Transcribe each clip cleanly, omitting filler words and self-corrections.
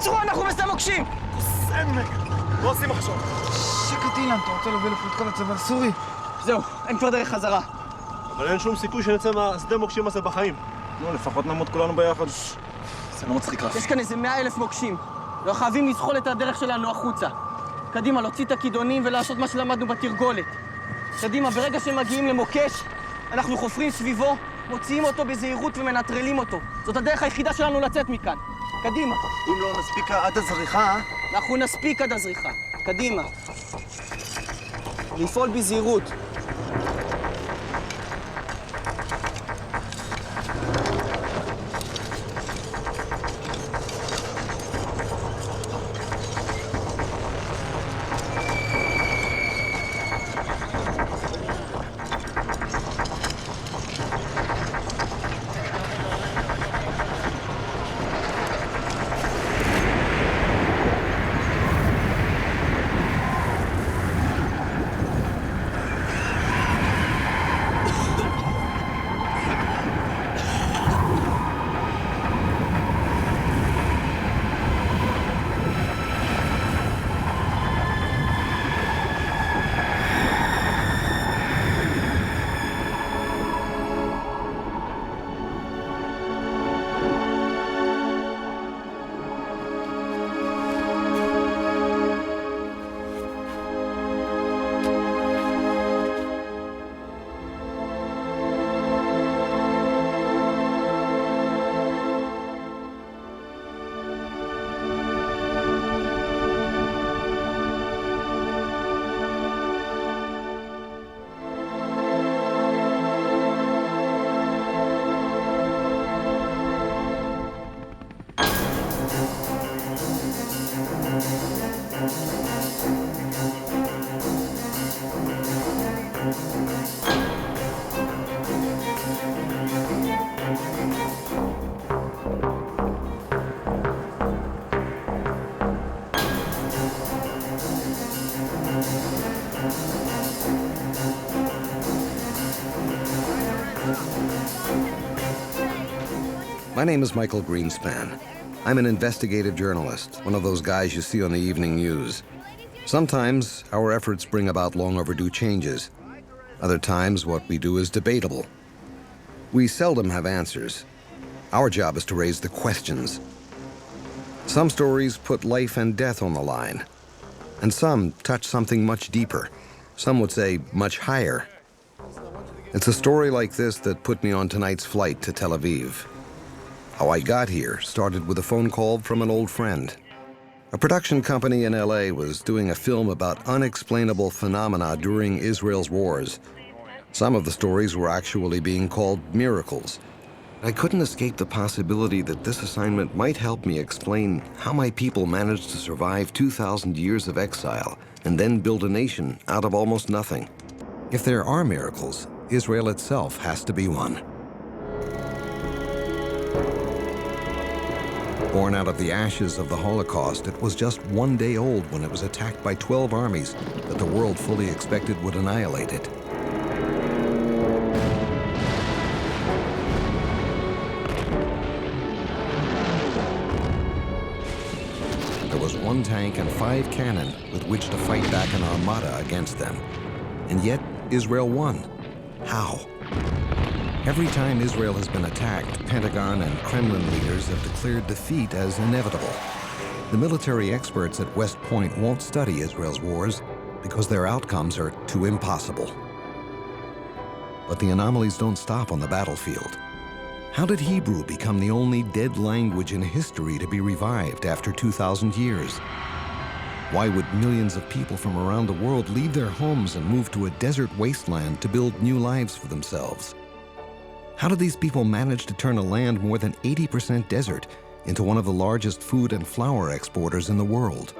עצרו, אנחנו בשדה מוקשים! סמק! מה עושים עכשיו? שקט אילן, אתה רוצה להביא לפה את כל הצבא הסורי? זהו, אין כבר דרך חזרה. אבל אין שום סיכוי שנצא מהשדה מוקשים הזה בחיים. נו, לפחות נמות כולנו ביחד. זה לא מצחיק רף. יש כאן איזה 100,000 מוקשים. לא חייבים לזחול את הדרך שלנו החוצה. קדימה, להוציא את הכידונים ולעשות מה שלמדנו בתרגולת. קדימה, ברגע שמגיעים למוקש, אנחנו חופרים סביבו, מוציאים אותו בזהירות ומנטרלים אותו. זאת הדרך היחידה שלנו לצאת מכאן. קדימה. אם לא נספיק עד הזריחה... אנחנו נספיק עד הזריחה. קדימה. לפעול בזהירות. My name is Michael Greenspan. I'm an investigative journalist, one of those guys you see on the evening news. Sometimes our efforts bring about long overdue changes. Other times what we do is debatable. We seldom have answers. Our job is to raise the questions. Some stories put life and death on the line, and some touch something much deeper. Some would say much higher. It's a story like this that put me on tonight's flight to Tel Aviv. How I got here started with a phone call from an old friend. A production company in LA was doing a film about unexplainable phenomena during Israel's wars. Some of the stories were actually being called miracles. I couldn't escape the possibility that this assignment might help me explain how my people managed to survive 2,000 years of exile and then build a nation out of almost nothing. If there are miracles, Israel itself has to be one. Born out of the ashes of the Holocaust, it was just one day old when it was attacked by 12 armies that the world fully expected would annihilate it. There was one tank and 5 cannon with which to fight back an armada against them. And yet, Israel won. How? Every time Israel has been attacked, Pentagon and Kremlin leaders have declared defeat as inevitable. The military experts at West Point won't study Israel's wars because their outcomes are too impossible. But the anomalies don't stop on the battlefield. How did Hebrew become the only dead language in history to be revived after 2,000 years? Why would millions of people from around the world leave their homes and move to a desert wasteland to build new lives for themselves? How did these people manage to turn a land more than 80% desert into one of the largest food and flour exporters in the world?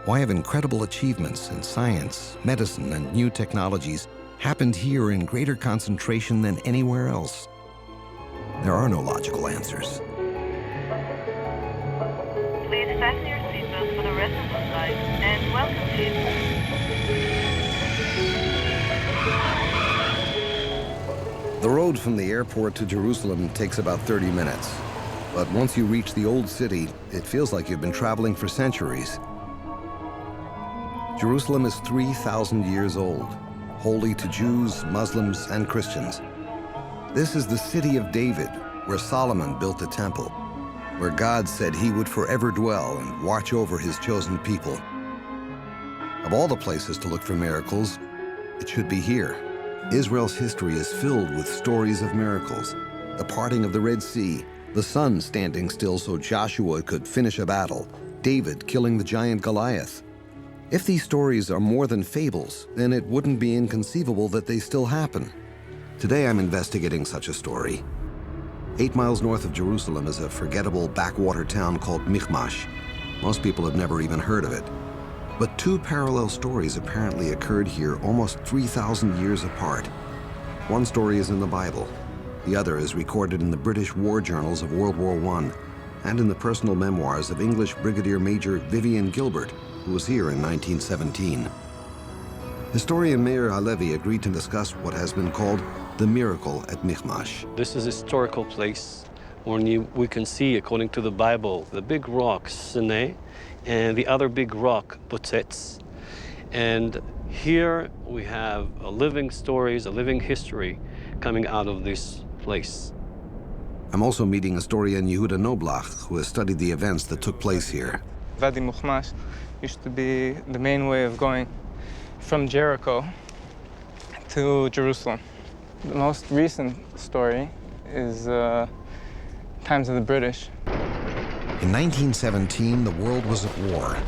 Why have incredible achievements in science, medicine, and new technologies happened here in greater concentration than anywhere else? There are no logical answers. Please fasten your seatbelts for the rest of the flight, and welcome to... The road from the airport to Jerusalem takes about 30 minutes. But once you reach the old city, it feels like you've been traveling for centuries. Jerusalem is 3,000 years old, holy to Jews, Muslims, and Christians. This is the city of David, where Solomon built the temple, where God said he would forever dwell and watch over his chosen people. Of all the places to look for miracles, it should be here. Israel's history is filled with stories of miracles. The parting of the Red Sea, the sun standing still so Joshua could finish a battle, David killing the giant Goliath. If these stories are more than fables, then it wouldn't be inconceivable that they still happen. Today I'm investigating such a story. 8 miles north of Jerusalem is a forgettable backwater town called Michmash. Most people have never even heard of it. But two parallel stories apparently occurred here almost 3,000 years apart. One story is in the Bible. The other is recorded in the British war journals of World War I and in the personal memoirs of English Brigadier Major Vivian Gilbert, who was here in 1917. Historian Meir Halevi agreed to discuss what has been called the miracle at Michmash. This is a historical place where we can see, according to the Bible, the big rock, Sinai, and the other big rock, Botzets. And here we have living stories, a living history coming out of this place. I'm also meeting historian Yehuda Noblach, who has studied the events that took place here. Wadi Michmash used to be the main way of going from Jericho to Jerusalem. The most recent story is times of the British. In 1917, the world was at war.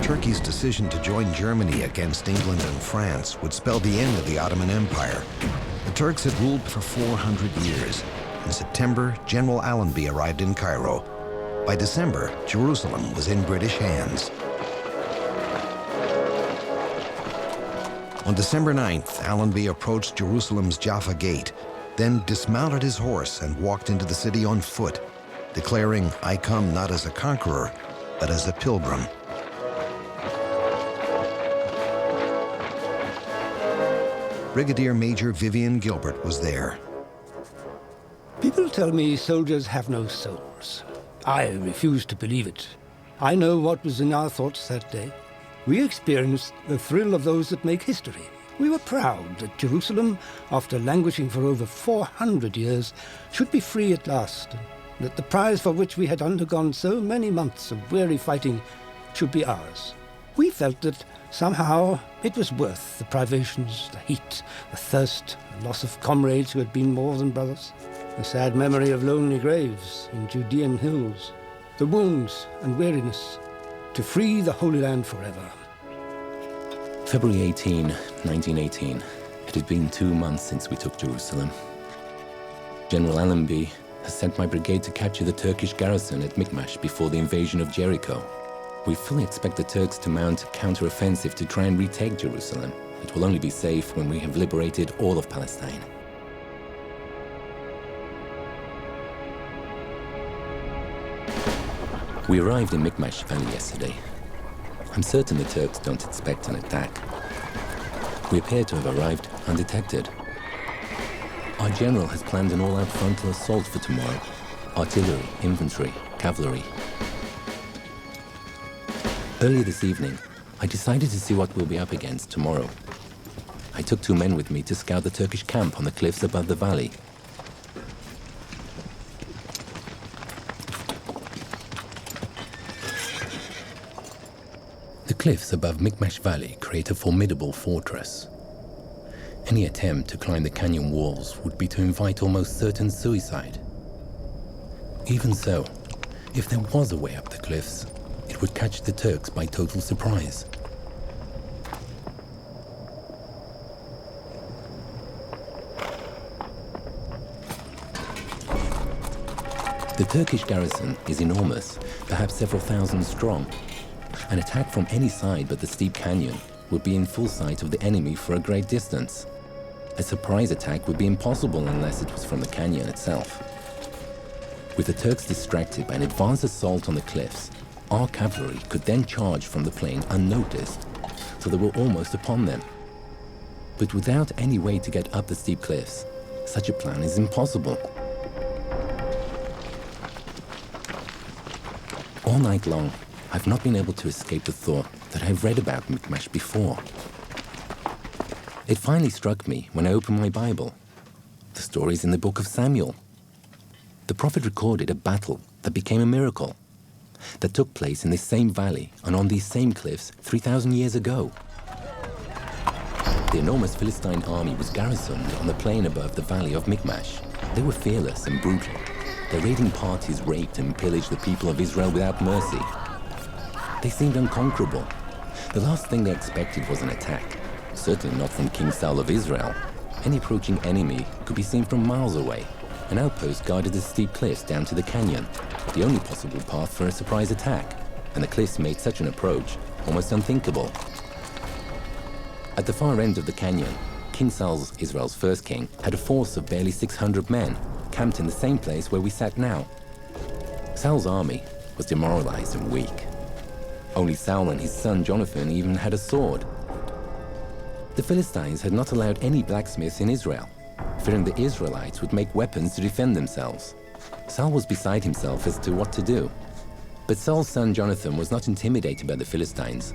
Turkey's decision to join Germany against England and France would spell the end of the Ottoman Empire. The Turks had ruled for 400 years. In September, General Allenby arrived in Cairo. By December, Jerusalem was in British hands. On December 9th, Allenby approached Jerusalem's Jaffa Gate, then dismounted his horse and walked into the city on foot, declaring, "I come not as a conqueror, but as a pilgrim." Brigadier Major Vivian Gilbert was there. People tell me soldiers have no souls. I refuse to believe it. I know what was in our thoughts that day. We experienced the thrill of those that make history. We were proud that Jerusalem, after languishing for over 400 years, should be free at last, and that the prize for which we had undergone so many months of weary fighting should be ours. We felt that somehow it was worth the privations, the heat, the thirst, the loss of comrades who had been more than brothers, the sad memory of lonely graves in Judean hills, the wounds and weariness, to free the Holy Land forever. February 18, 1918. It had been 2 months since we took Jerusalem. General Allenby has sent my brigade to capture the Turkish garrison at Michmash before the invasion of Jericho. We fully expect the Turks to mount a counter-offensive to try and retake Jerusalem. It will only be safe when we have liberated all of Palestine. We arrived in Michmash Valley yesterday. I'm certain the Turks don't expect an attack. We appear to have arrived undetected. Our general has planned an all-out frontal assault for tomorrow. Artillery, infantry, cavalry. Earlier this evening, I decided to see what we'll be up against tomorrow. I took 2 men with me to scout the Turkish camp on the cliffs above the valley. The cliffs above Michmash Valley create a formidable fortress. Any attempt to climb the canyon walls would be to invite almost certain suicide. Even so, if there was a way up the cliffs, it would catch the Turks by total surprise. The Turkish garrison is enormous, perhaps several thousand strong. An attack from any side but the steep canyon would be in full sight of the enemy for a great distance. A surprise attack would be impossible unless it was from the canyon itself. With the Turks distracted by an advanced assault on the cliffs, our cavalry could then charge from the plain unnoticed, so they were almost upon them. But without any way to get up the steep cliffs, such a plan is impossible. All night long, I've not been able to escape the thought that I've read about Michmash before. It finally struck me when I opened my Bible. The story's in the book of Samuel. The prophet recorded a battle that became a miracle, that took place in this same valley and on these same cliffs 3,000 years ago. The enormous Philistine army was garrisoned on the plain above the valley of Michmash. They were fearless and brutal. Their raiding parties raped and pillaged the people of Israel without mercy. They seemed unconquerable. The last thing they expected was an attack, certainly not from King Saul of Israel. Any approaching enemy could be seen from miles away. An outpost guarded the steep cliffs down to the canyon, the only possible path for a surprise attack, and the cliffs made such an approach almost unthinkable. At the far end of the canyon, King Saul, Israel's first king, had a force of barely 600 men, camped in the same place where we sat now. Saul's army was demoralized and weak. Only Saul and his son Jonathan even had a sword. The Philistines had not allowed any blacksmiths in Israel, fearing the Israelites would make weapons to defend themselves. Saul was beside himself as to what to do. But Saul's son Jonathan was not intimidated by the Philistines.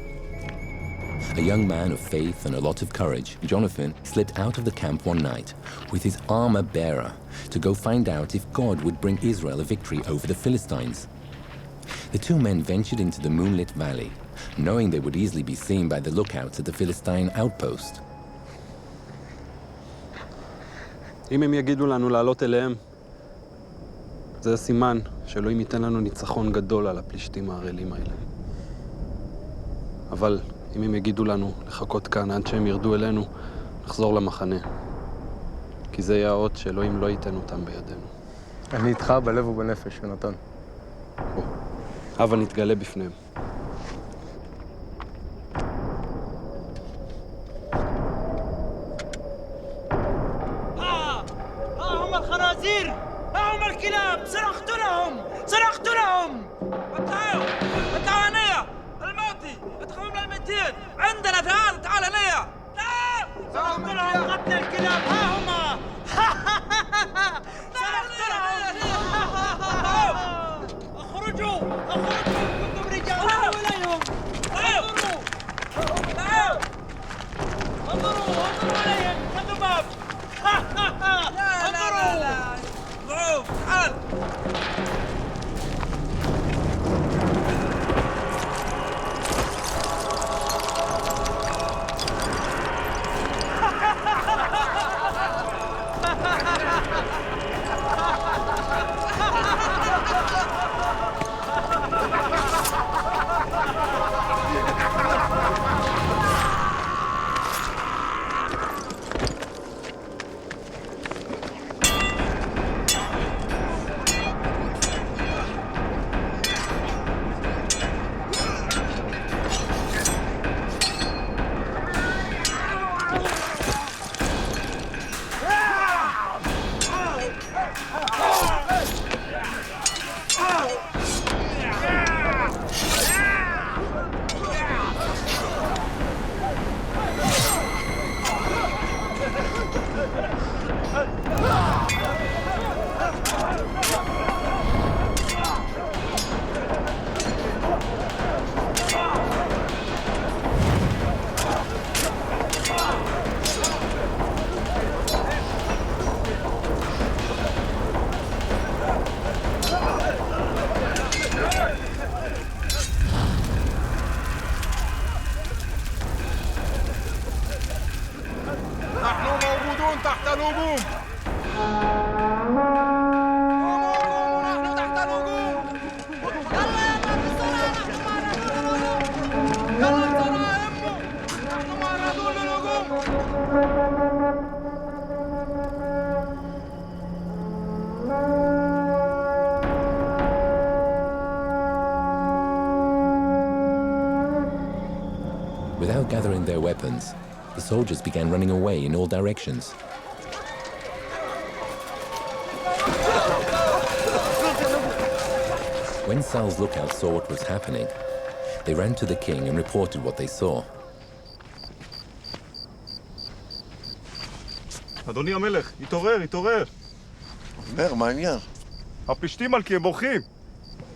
A young man of faith and a lot of courage, Jonathan slipped out of the camp one night with his armor-bearer to go find out if God would bring Israel a victory over the Philistines. The two men ventured into the moonlit valley, knowing they would easily be seen by the lookouts at the Philistine outpost. אם הם יגידו לנו לעלות אליהם, זה סימן שאלוהים ייתן לנו ניצחון גדול על הפלישתים הערלים האלה. אבל אם הם יגידו לנו לחכות כאן עד שהם ירדו אלינו, נחזור למחנה. כי זה יהיה האות שאלוהים לא ייתן אותם בידינו. אני איתך בלב ובנפש, יונתן. הבה נתגלה בפניהם. هم الخنازير، هم الكلاب، صرخت لهم. تعالوا هنيا، الموتي، ادخلوا من الميتين، عندنا تعال هنيا. صرخت لهم قتل الكلاب، ها هما. صرخت لهم. اخرجوا، كنتم رجال، تعالوا إليهم. انظروا عليهم كذباب. لا ضعوف تعال. Without gathering their weapons, the soldiers began running away in all directions. When Saul's lookout saw what was happening, they ran to the king and reported what they saw. אדוני המלך, התעורר, התעורר. אומר, מה העניין? הפלישתים מלכי, הם בורחים.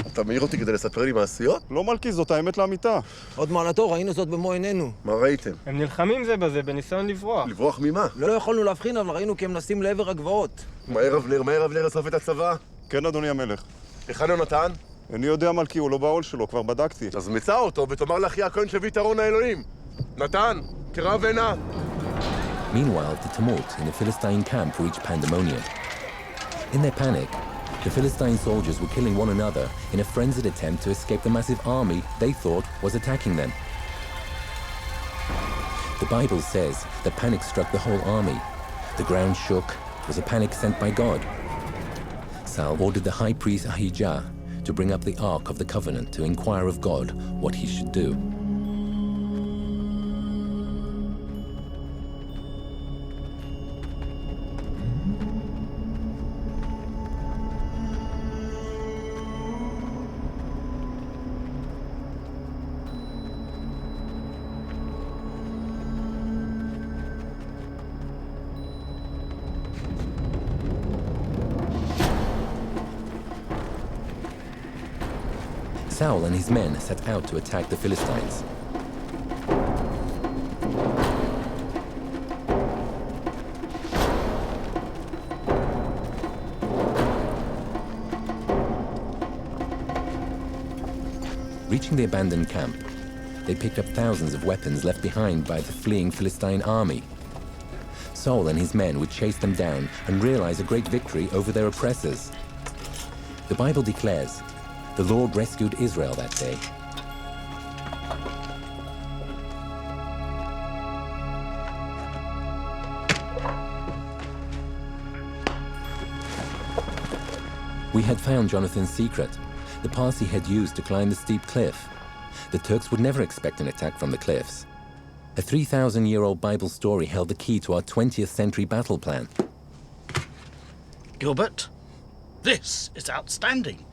אתה מעיר אותי כדי לספר לי מעשיות? לא מלכי, זאת האמת לאמיתה. עוד מעלתו, ראינו זאת במו עינינו. מה ראיתם? הם נלחמים זה בזה בניסיון לברוח. לברוח ממה? לא יכולנו להבחין, אבל ראינו כי הם נסים לעבר הגבעות. מהר אבנר אסף את הצבא. כן, אדוני המלך. היכן יונתן? איני יודע מלכי, הוא לא בעול שלו, כבר בדקתי. אז מצא אותו ותאמר לאחי הכהן שהביא את ארון האלוהים. נתן, קרא ונע. Meanwhile, the tumult in the Philistine camp reached pandemonium. In their panic, the Philistine soldiers were killing one another in a frenzied attempt to escape the massive army they thought was attacking them. The Bible says that panic struck the whole army. The ground shook. It was a panic sent by God. Saul ordered the high priest Ahijah to bring up the Ark of the Covenant to inquire of God what he should do. Saul and his men set out to attack the Philistines. Reaching the abandoned camp, they picked up thousands of weapons left behind by the fleeing Philistine army. Saul and his men would chase them down and realize a great victory over their oppressors. The Bible declares, the Lord rescued Israel that day. We had found Jonathan's secret, the pass he had used to climb the steep cliff. The Turks would never expect an attack from the cliffs. A 3,000-year-old Bible story held the key to our 20th century battle plan. Gilbert, this is outstanding.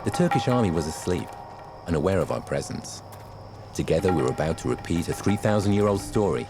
The Turkish army was asleep, unaware of our presence. Together we were about to repeat a 3,000-year-old story.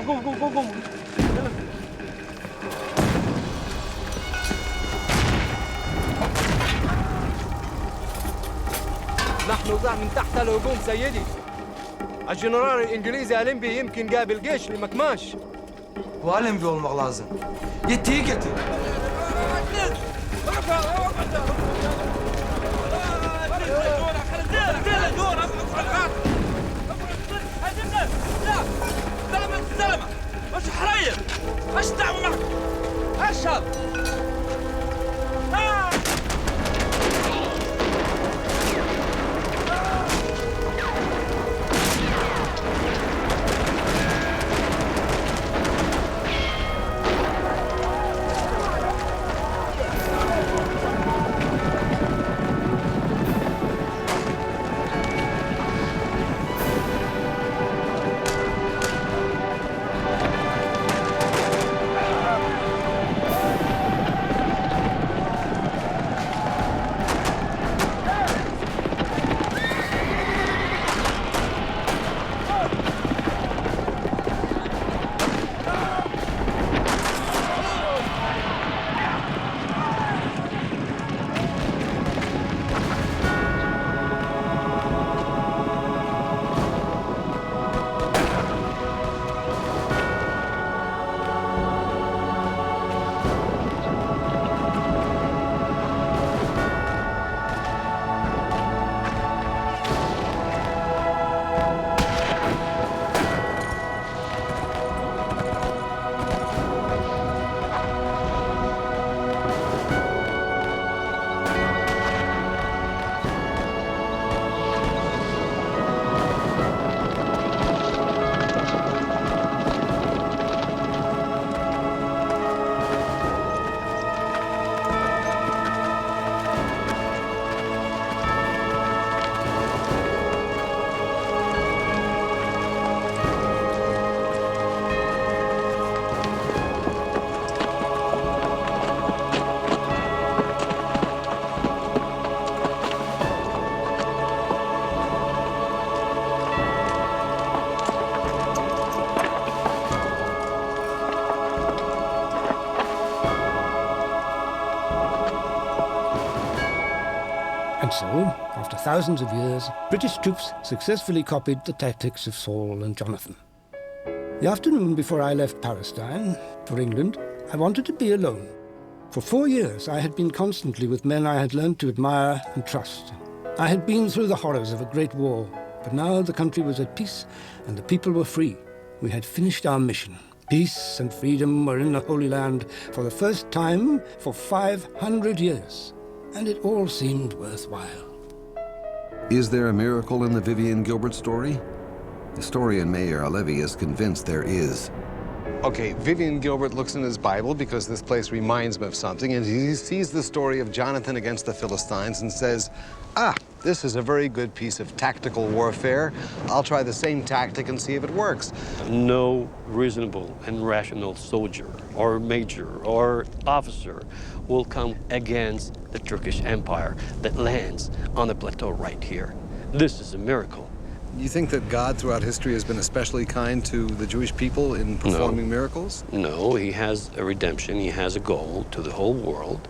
قوم. نحن ضع من تحت الهجوم سيدي. الجنرال الإنجليزي ألمبي يمكن قابل جيش لمكماش. وألمبي والمغلازة. يتي. سلامة مش حرير ايش دعوة معك اشهد And so, after thousands of years, British troops successfully copied the tactics of Saul and Jonathan. The afternoon before I left Palestine for England, I wanted to be alone. For 4 years, I had been constantly with men I had learned to admire and trust. I had been through the horrors of a great war, but now the country was at peace and the people were free. We had finished our mission. Peace and freedom were in the Holy Land for the first time for 500 years. And it all seemed worthwhile. Is there a miracle in the Vivian Gilbert story? Historian Meir Halevi is convinced there is. Okay, Vivian Gilbert looks in his Bible because this place reminds him of something, and he sees the story of Jonathan against the Philistines and says, this is a very good piece of tactical warfare. I'll try the same tactic and see if it works. No reasonable and rational soldier or major or officer will come against the Turkish Empire that lands on the plateau right here. This is a miracle. You think that God throughout history has been especially kind to the Jewish people in performing miracles? No, he has a redemption, he has a goal to the whole world,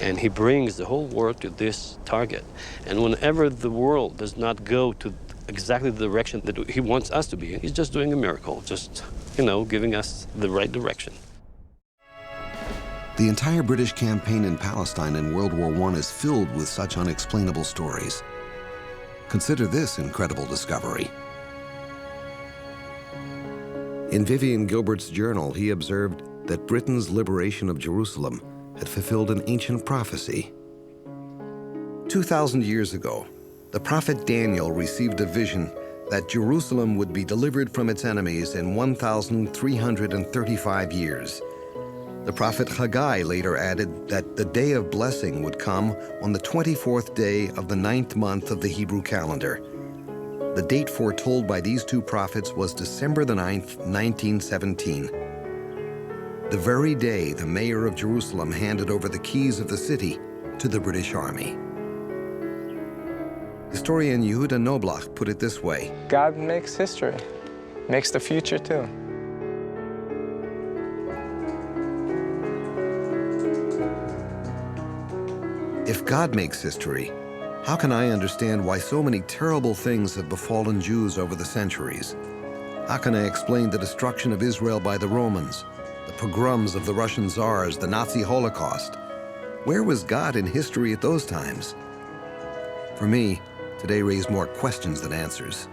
and he brings the whole world to this target. And whenever the world does not go to exactly the direction that he wants us to be in, he's just doing a miracle, just, giving us the right direction. The entire British campaign in Palestine in World War I is filled with such unexplainable stories. Consider this incredible discovery. In Vivian Gilbert's journal, he observed that Britain's liberation of Jerusalem had fulfilled an ancient prophecy. 2,000 years ago, the prophet Daniel received a vision that Jerusalem would be delivered from its enemies in 1,335 years. The prophet Haggai later added that the day of blessing would come on the 24th day of the 9th month of the Hebrew calendar. The date foretold by these two prophets was December the 9th, 1917. The very day the mayor of Jerusalem handed over the keys of the city to the British Army. Historian Yehuda Noblach put it this way: God makes history, makes the future too. If God makes history, how can I understand why so many terrible things have befallen Jews over the centuries? How can I explain the destruction of Israel by the Romans, the pogroms of the Russian czars, the Nazi Holocaust? Where was God in history at those times? For me, today raised more questions than answers.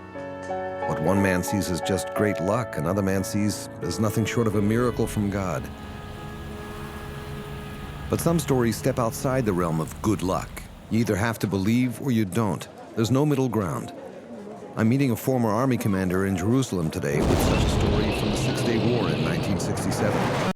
What one man sees as just great luck, another man sees as nothing short of a miracle from God. But some stories step outside the realm of good luck. You either have to believe or you don't. There's no middle ground. I'm meeting a former army commander in Jerusalem today with such a story from the Six-Day War in 1967.